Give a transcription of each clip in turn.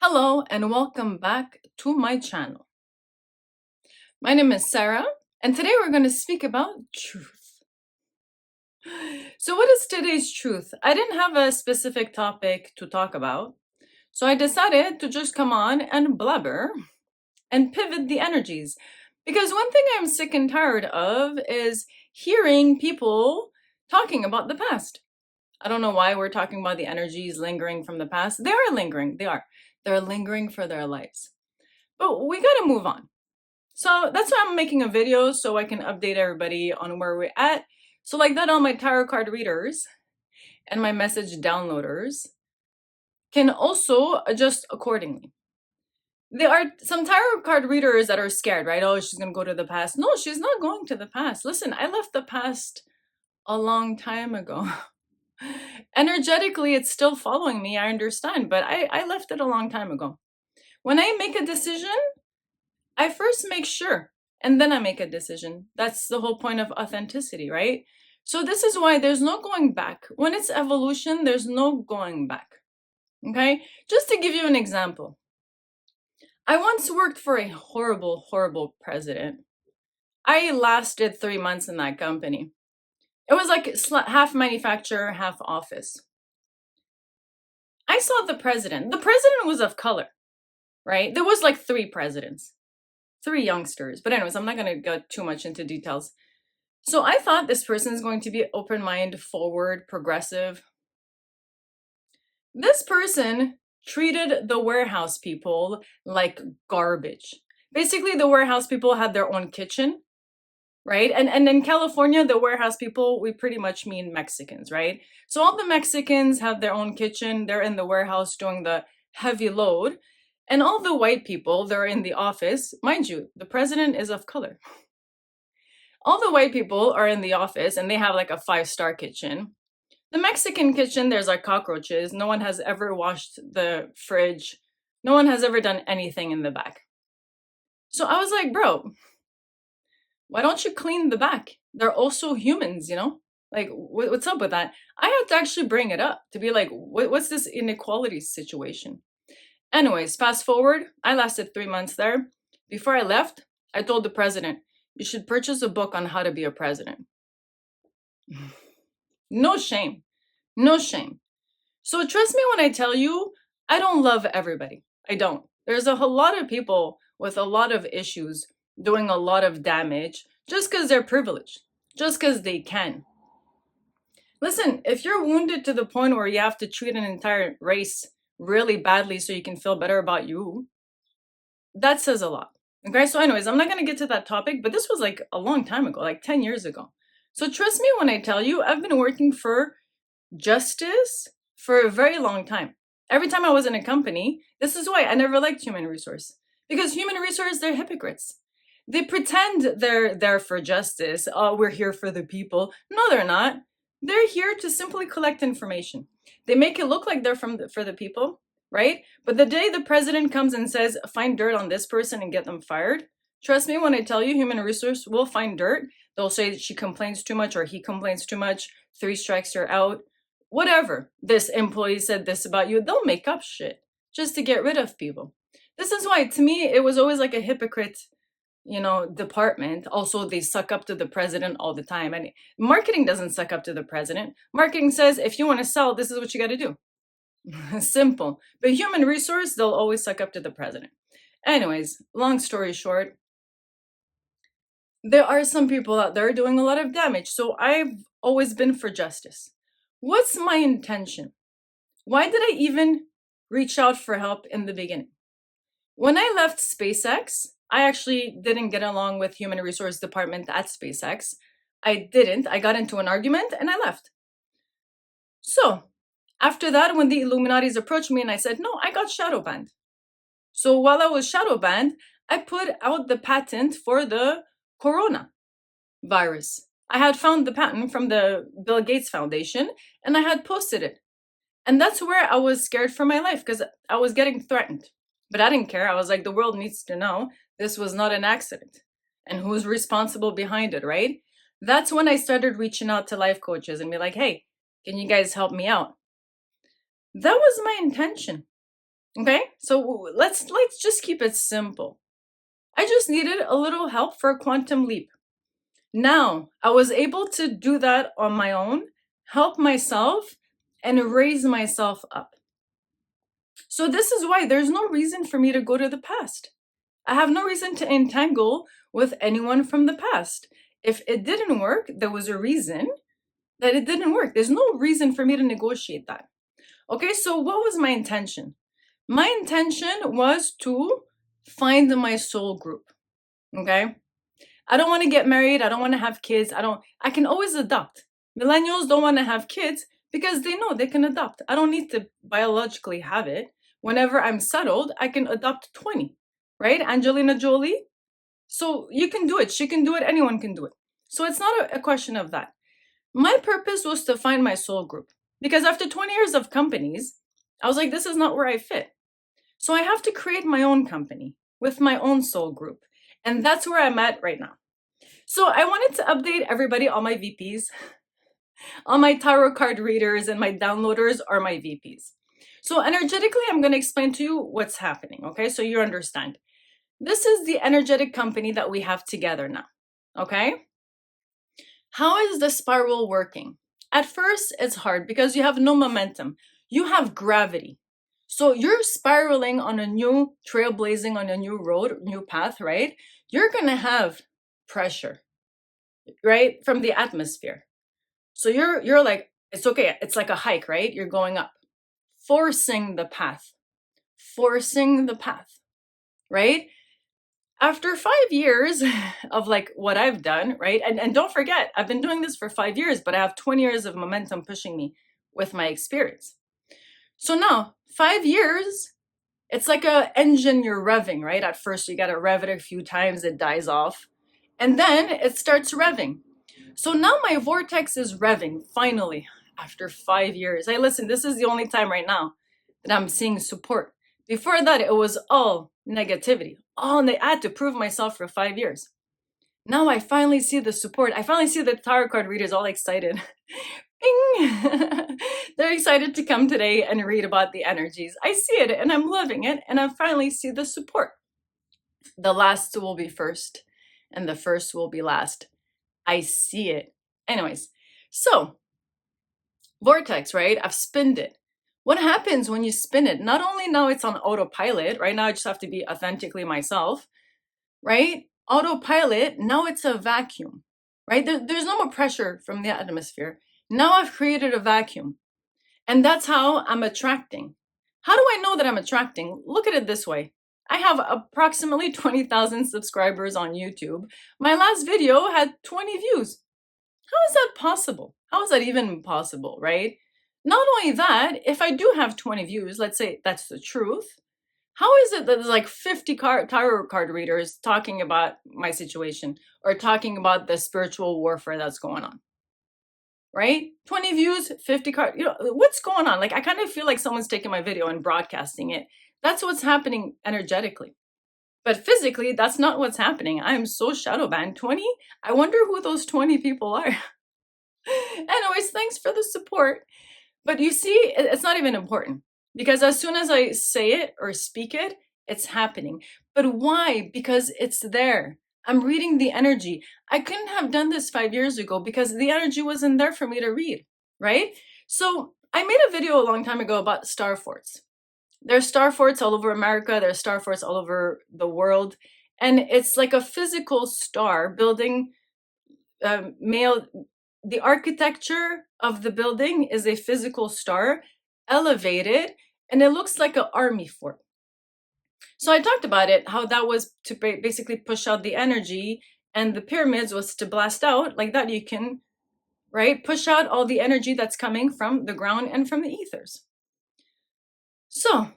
Hello and welcome back to my channel. My name is Sarah and today we're going to speak about truth. So what is today's truth? I didn't have a specific topic to talk about, so I decided to just come on and blabber and pivot the energies. Because one thing I'm sick and tired of is hearing people talking about the past. I don't know why we're talking about the energies lingering from the past. They are lingering. They are. They're lingering for their lives. But we got to move on. So that's why I'm making a video so I can update everybody on where we're at. So like that, all my tarot card readers and my message downloaders can also adjust accordingly. There are some tarot card readers that are scared, right? Oh, she's going to go to the past. No, she's not going to the past. Listen, I left the past a long time ago. Energetically, it's still following me, I understand, but I left it a long time ago. When I make a decision, I first make sure and then I make a decision. That's the whole point of authenticity, right? So this is why there's no going back. When it's evolution, there's no going back. Okay? Just to give you an example. I once worked for a horrible, horrible president. I lasted 3 months in that company. It was like half manufacturer, half office. I saw the president. The president was of color, right? There was like 3 presidents, 3 youngsters. But anyways, I'm not going to go too much into details. So I thought this person is going to be open-minded, forward, progressive. This person treated the warehouse people like garbage. Basically, the warehouse people had their own kitchen, right? And in California, the warehouse people, we pretty much mean Mexicans, right? So all the Mexicans have their own kitchen. They're in the warehouse doing the heavy load. And all the white people, they're in the office. Mind you, the president is of color. All the white people are in the office and they have like a 5-star kitchen. The Mexican kitchen, there's like cockroaches. No one has ever washed the fridge. No one has ever done anything in the back. So I was like, bro, why don't you clean the back? They're also humans, you know? Like, what's up with that? I had to actually bring it up to be like, what's this inequality situation? Anyways, fast forward, I lasted 3 months there. Before I left, I told the president, you should purchase a book on how to be a president. No shame. No shame. So trust me when I tell you, I don't love everybody. I don't. There's a whole lot of people with a lot of issues doing a lot of damage just because they're privileged, just because they can. Listen, if you're wounded to the point where you have to treat an entire race really badly so you can feel better about you, that says a lot. Okay, so anyways, I'm not going to get to that topic, but this was like a long time ago, like 10 years ago. So trust me when I tell you, I've been working for justice for a very long time. Every time I was in a company, this is why I never liked human resource. Because human resource, they're hypocrites. They pretend they're there for justice. Oh, we're here for the people. No, they're not. They're here to simply collect information. They make it look like they're for the people, right? But the day the president comes and says, find dirt on this person and get them fired, trust me when I tell you, human resource will find dirt. They'll say she complains too much or he complains too much. 3 strikes, you're out. Whatever. This employee said this about you. They'll make up shit just to get rid of people. This is why, to me, it was always like a hypocrite, department. Also, they suck up to the president all the time. And marketing doesn't suck up to the president. Marketing says, if you want to sell, this is what you got to do. Simple. But human resource, they'll always suck up to the president. Anyways, long story short, there are some people out there doing a lot of damage. So I've always been for justice. What's my intention? Why did I even reach out for help in the beginning? When I left SpaceX, I actually didn't get along with human resource department at SpaceX. I didn't. I got into an argument and I left. So after that, when the Illuminatis approached me and I said, no, I got shadow banned. So while I was shadow banned, I put out the patent for the corona virus. I had found the patent from the Bill Gates Foundation and I had posted it. And that's where I was scared for my life because I was getting threatened. But I didn't care. I was like, the world needs to know this was not an accident and who's responsible behind it, right? That's when I started reaching out to life coaches and be like, hey, can you guys help me out? That was my intention. Okay? So let's just keep it simple. I just needed a little help for a quantum leap. Now, I was able to do that on my own, help myself, and raise myself up. So, this is why there's no reason for me to go to the past. I have no reason to entangle with anyone from the past. If it didn't work, there was a reason that it didn't work. There's no reason for me to negotiate that. Okay, so what was my intention? My intention was to find my soul group. Okay? I don't want to get married. I don't want to have kids. I can always adopt. Millennials don't want to have kids because they know they can adopt. I don't need to biologically have it. Whenever I'm settled, I can adopt 20, right? Angelina Jolie. So you can do it. She can do it. Anyone can do it. So it's not a question of that. My purpose was to find my soul group because after 20 years of companies, I was like, this is not where I fit. So I have to create my own company with my own soul group. And that's where I'm at right now. So I wanted to update everybody, all my VPs. All my tarot card readers and my downloaders are my VPs. So energetically, I'm going to explain to you what's happening, okay? So you understand. This is the energetic company that we have together now, okay? How is the spiral working? At first, it's hard because you have no momentum. You have gravity. So you're spiraling on a new trailblazing on a new road, new path, right? You're going to have pressure, right? From the atmosphere. So you're like, it's okay. It's like a hike, right? You're going up, forcing the path, right? After 5 years of like what I've done, right? And don't forget, I've been doing this for 5 years, but I have 20 years of momentum pushing me with my experience. So now, 5 years, it's like a engine you're revving, right? At first, you got to rev it a few times, it dies off, and then it starts revving. So now my vortex is revving, finally, after 5 years. Hey, listen, this is the only time right now that I'm seeing support. Before that, it was all negativity. I had to prove myself for 5 years. Now I finally see the support. I finally see the tarot card readers all excited. Bing! They're excited to come today and read about the energies. I see it and I'm loving it, and I finally see the support. The last will be first, and the first will be last. I see it. Anyways, so vortex, right? I've spinned it. What happens when you spin it? Not only now it's on autopilot, right? Now I just have to be authentically myself, right? Autopilot, now it's a vacuum, right? There's no more pressure from the atmosphere. Now I've created a vacuum. And that's how I'm attracting. How do I know that I'm attracting? Look at it this way. I have approximately 20,000 subscribers on YouTube. My last video had 20 views. How is that possible? How is that even possible, right? Not only that, if I do have 20 views, let's say that's the truth, how is it that there's like 50 tarot card readers talking about my situation or talking about the spiritual warfare that's going on? Right? 20 views, 50 card, what's going on? Like, I kind of feel like someone's taking my video and broadcasting it. That's what's happening energetically. But physically, that's not what's happening. I'm so shadow banned. 20? I wonder who those 20 people are. Anyways, thanks for the support. But you see, it's not even important because as soon as I say it or speak it, it's happening. But why? Because it's there. I'm reading the energy. I couldn't have done this 5 years ago because the energy wasn't there for me to read, right? So I made a video a long time ago about star forts. There's star forts all over America. There's star forts all over the world. And it's like a physical star building the architecture of the building is a physical star, elevated, and it looks like an army fort. So I talked about it, how that was to basically push out the energy, and the pyramids was to blast out. Like that, you can, right, push out all the energy that's coming from the ground and from the ethers. So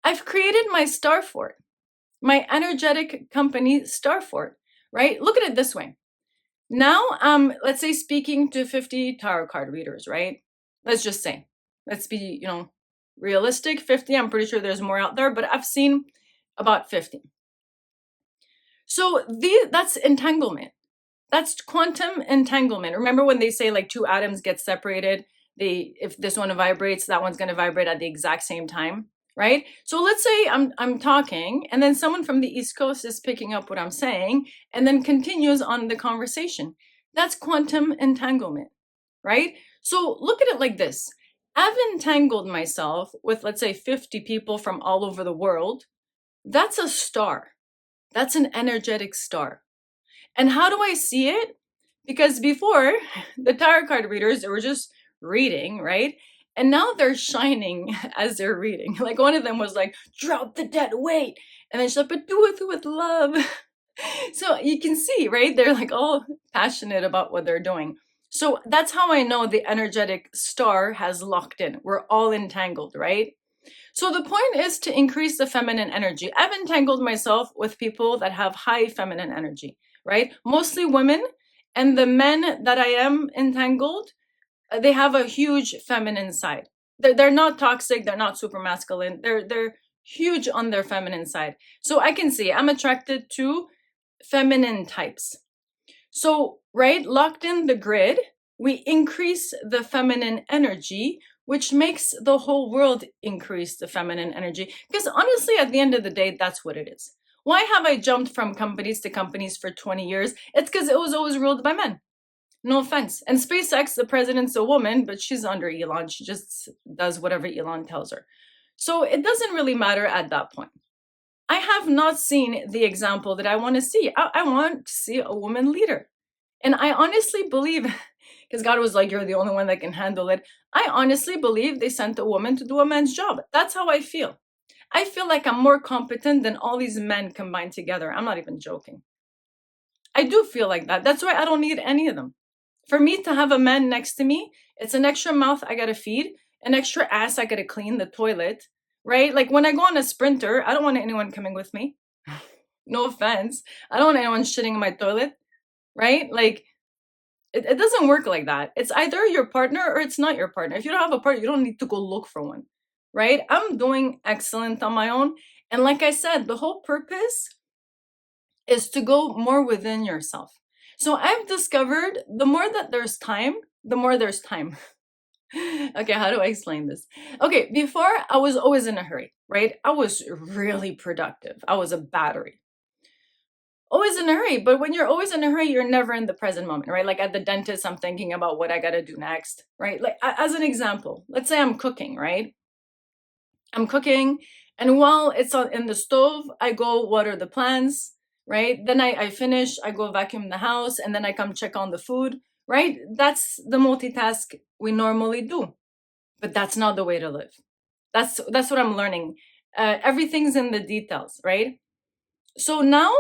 I've created my star fort, my energetic company star fort, right? Look at it this way. Now, let's say speaking to 50 tarot card readers, right? Let's just say, let's be, realistic. 50, I'm pretty sure there's more out there, but I've seen about 50. So that's entanglement. That's quantum entanglement. Remember when they say like two atoms get separated, if this one vibrates, that one's going to vibrate at the exact same time, right? So let's say I'm talking and then someone from the East Coast is picking up what I'm saying and then continues on the conversation. That's quantum entanglement, right? So look at it like this. I've entangled myself with, let's say, 50 people from all over the world. That's a star. That's an energetic star. And how do I see it? Because before, the tarot card readers, they were just reading, right? And now they're shining as they're reading. Like one of them was like, drop the dead weight. And then she's like, but do it with love. So you can see, right? They're like all passionate about what they're doing. So that's how I know the energetic star has locked in. We're all entangled, right? So the point is to increase the feminine energy. I've entangled myself with people that have high feminine energy, right? Mostly women. And the men that I am entangled, they have a huge feminine side. They're not toxic. They're not super masculine. They're huge on their feminine side. So I can see I'm attracted to feminine types. So, right, locked in the grid, we increase the feminine energy, which makes the whole world increase the feminine energy. Because honestly, at the end of the day, that's what it is. Why have I jumped from companies to companies for 20 years? It's because it was always ruled by men. No offense. And SpaceX, the president's a woman, but she's under Elon. She just does whatever Elon tells her. So it doesn't really matter at that point. I have not seen the example that I want to see. I want to see a woman leader. And I honestly believe, because God was like, you're the only one that can handle it. I honestly believe they sent a woman to do a man's job. That's how I feel. I feel like I'm more competent than all these men combined together. I'm not even joking. I do feel like that. That's why I don't need any of them. For me to have a man next to me, it's an extra mouth I gotta feed, an extra ass I gotta clean, the toilet, right? Like when I go on a sprinter, I don't want anyone coming with me. No offense. I don't want anyone shitting in my toilet, right? Like it doesn't work like that. It's either your partner or it's not your partner. If you don't have a partner, you don't need to go look for one, right? I'm doing excellent on my own. And like I said, the whole purpose is to go more within yourself. So I've discovered the more that there's time, the more there's time. Okay, how do I explain this? Okay, before I was always in a hurry, right? I was really productive. I was a battery. Always in a hurry, but when you're always in a hurry, you're never in the present moment, right? Like at the dentist, I'm thinking about what I got to do next, right? Like as an example, let's say I'm cooking, right? I'm cooking, and while it's in the stove, I go water the plants, right? Then I finish, I go vacuum the house, and then I come check on the food, right? That's the multitask we normally do, but that's not the way to live. That's what I'm learning. Everything's in the details, right? So now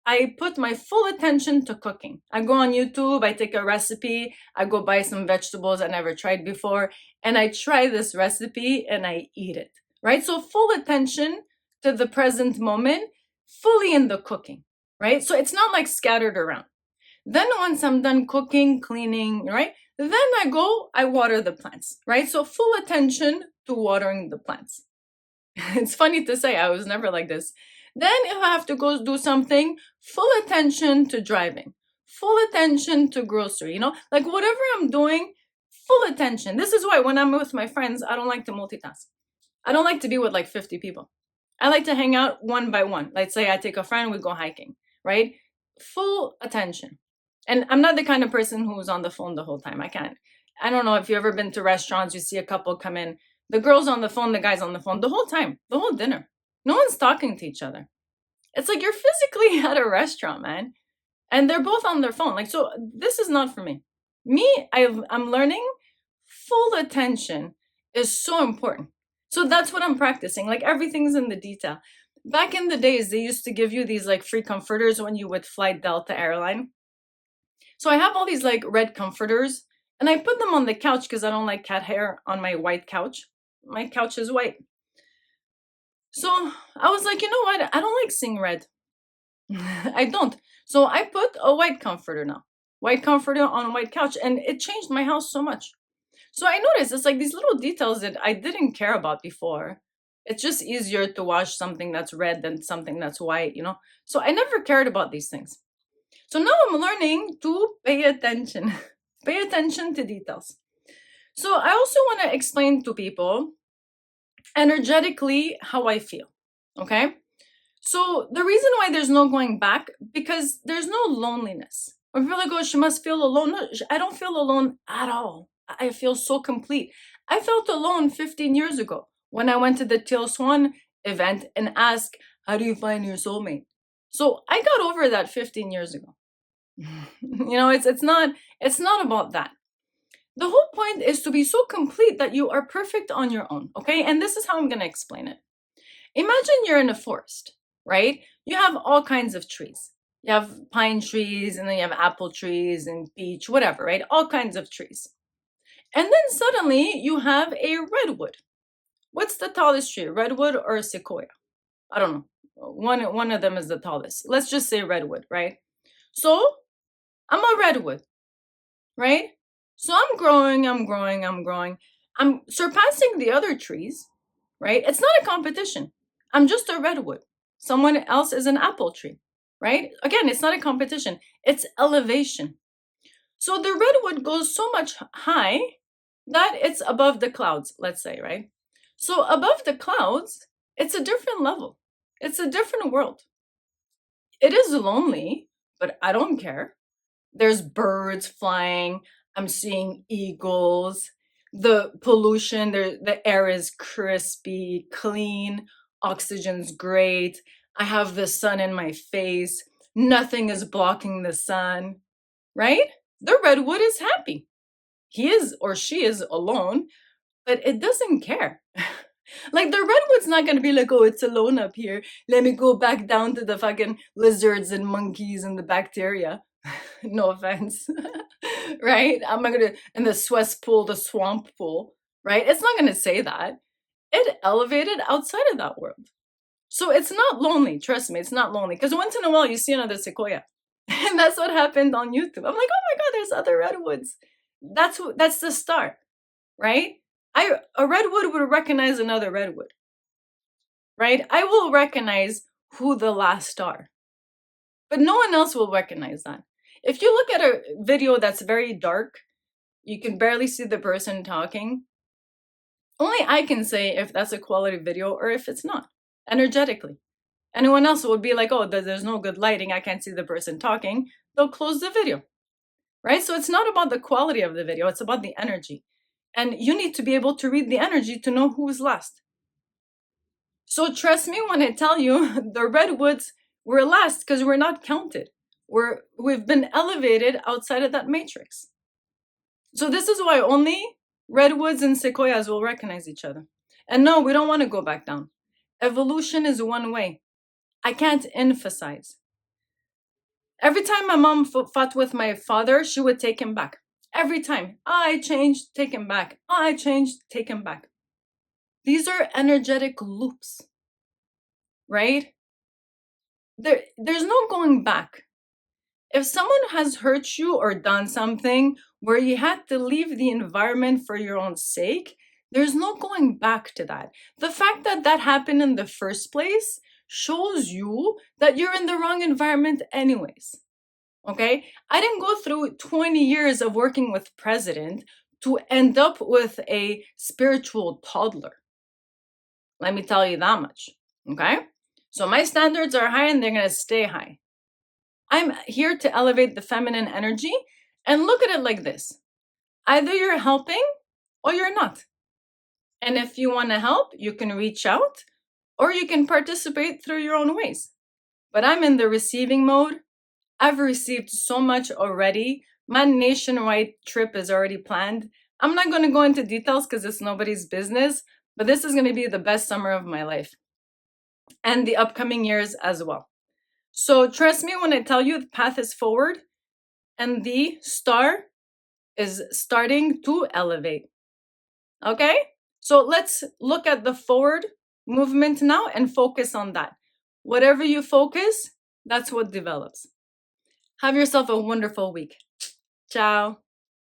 I put my full attention to cooking. I go on YouTube, I take a recipe, I go buy some vegetables I never tried before, and I try this recipe and I eat it, right? So full attention to the present moment, fully in the cooking, right? So it's not like scattered around. Then once I'm done cooking, cleaning, right? Then I water the plants, right? So full attention to watering the plants. It's funny to say, I was never like this. Then, if I have to go do something, full attention to driving, full attention to grocery, like whatever I'm doing, full attention. This is why when I'm with my friends, I don't like to multitask. I don't like to be with like 50 people. I like to hang out one by one. Let's say I take a friend, we go hiking, right? Full attention. And I'm not the kind of person who's on the phone the whole time. I can't. I don't know if you've ever been to restaurants, you see a couple come in, the girl's on the phone, the guy's on the phone the whole time, the whole dinner. No one's talking to each other. It's like you're physically at a restaurant, man. And they're both on their phone. Like, so this is not for me. I'm learning full attention is so important. So that's what I'm practicing. Like everything's in the detail. Back in the days, they used to give you these like free comforters when you would fly Delta airline. So I have all these like red comforters and I put them on the couch because I don't like cat hair on my white couch. My couch is white. So I was like, you know what? I don't like seeing red. I don't. So I put a white comforter now. White comforter on a white couch. And it changed my house so much. So I noticed it's like these little details that I didn't care about before. It's just easier to wash something that's red than something that's white. So I never cared about these things. So now I'm learning to pay attention. Pay attention to details. So I also want to explain to people energetically how I feel. Okay? So the reason why there's no going back, because there's no loneliness. When people are like, oh, she must feel alone. No, I don't feel alone at all. I feel so complete. I felt alone 15 years ago when I went to the Teal Swan event and asked, how do you find your soulmate? So I got over that 15 years ago. It's not about that. The whole point is to be so complete that you are perfect on your own, okay? And this is how I'm going to explain it. Imagine you're in a forest, right? You have all kinds of trees. You have pine trees, and then you have apple trees and beech, whatever, right? All kinds of trees. And then suddenly you have a redwood. What's the tallest tree, redwood or a sequoia? I don't know. One of them is the tallest. Let's just say redwood, right? So I'm a redwood, right? So I'm growing, I'm growing, I'm growing. I'm surpassing the other trees, right? It's not a competition. I'm just a redwood. Someone else is an apple tree, right? Again, it's not a competition. It's elevation. So the redwood goes so much high that it's above the clouds, let's say, right? So above the clouds, it's a different level. It's a different world. It is lonely, but I don't care. There's birds flying. I'm seeing eagles. The pollution, the air is crispy, clean. Oxygen's great. I have the sun in my face. Nothing is blocking the sun, right? The redwood is happy. He is or she is alone, but it doesn't care. Like the redwood's not gonna be like, oh, it's alone up here. Let me go back down to the fucking lizards and monkeys and the bacteria. No offense. Right? I'm not gonna in the Swiss pool, the swamp pool, right? It's not gonna say that. It elevated outside of that world. So it's not lonely, trust me, it's not lonely. Because once in a while you see another sequoia. And that's what happened on YouTube. I'm like, oh my god, there's other redwoods. That's the start, right? A redwood would recognize another redwood, right? I will recognize who the last are, but no one else will recognize that. If you look at a video that's very dark, you can barely see the person talking. Only I can say if that's a quality video or if it's not, energetically. Anyone else would be like, oh, there's no good lighting, I can't see the person talking. They'll close the video, right? So it's not about the quality of the video, it's about the energy. And you need to be able to read the energy to know who is last. So trust me when I tell you, the redwoods were last because we're not counted. We've been elevated outside of that matrix. So this is why only redwoods and sequoias will recognize each other. And no, we don't want to go back down. Evolution is one way. I can't emphasize. Every time my mom fought with my father, she would take him back. Every time. I changed, take him back. I changed, take him back. These are energetic loops, right? There's no going back. If someone has hurt you or done something where you had to leave the environment for your own sake, there's no going back to that. The fact that that happened in the first place shows you that you're in the wrong environment anyways. Okay? I didn't go through 20 years of working with president to end up with a spiritual toddler. Let me tell you that much. Okay? So my standards are high and they're going to stay high. I'm here to elevate the feminine energy and look at it like this. Either you're helping or you're not. And if you want to help, you can reach out or you can participate through your own ways. But I'm in the receiving mode. I've received so much already. My nationwide trip is already planned. I'm not going to go into details because it's nobody's business, but this is going to be the best summer of my life and the upcoming years as well. So trust me when I tell you the path is forward and the star is starting to elevate. Okay? So let's look at the forward movement now and focus on that. Whatever you focus, that's what develops. Have yourself a wonderful week. Ciao.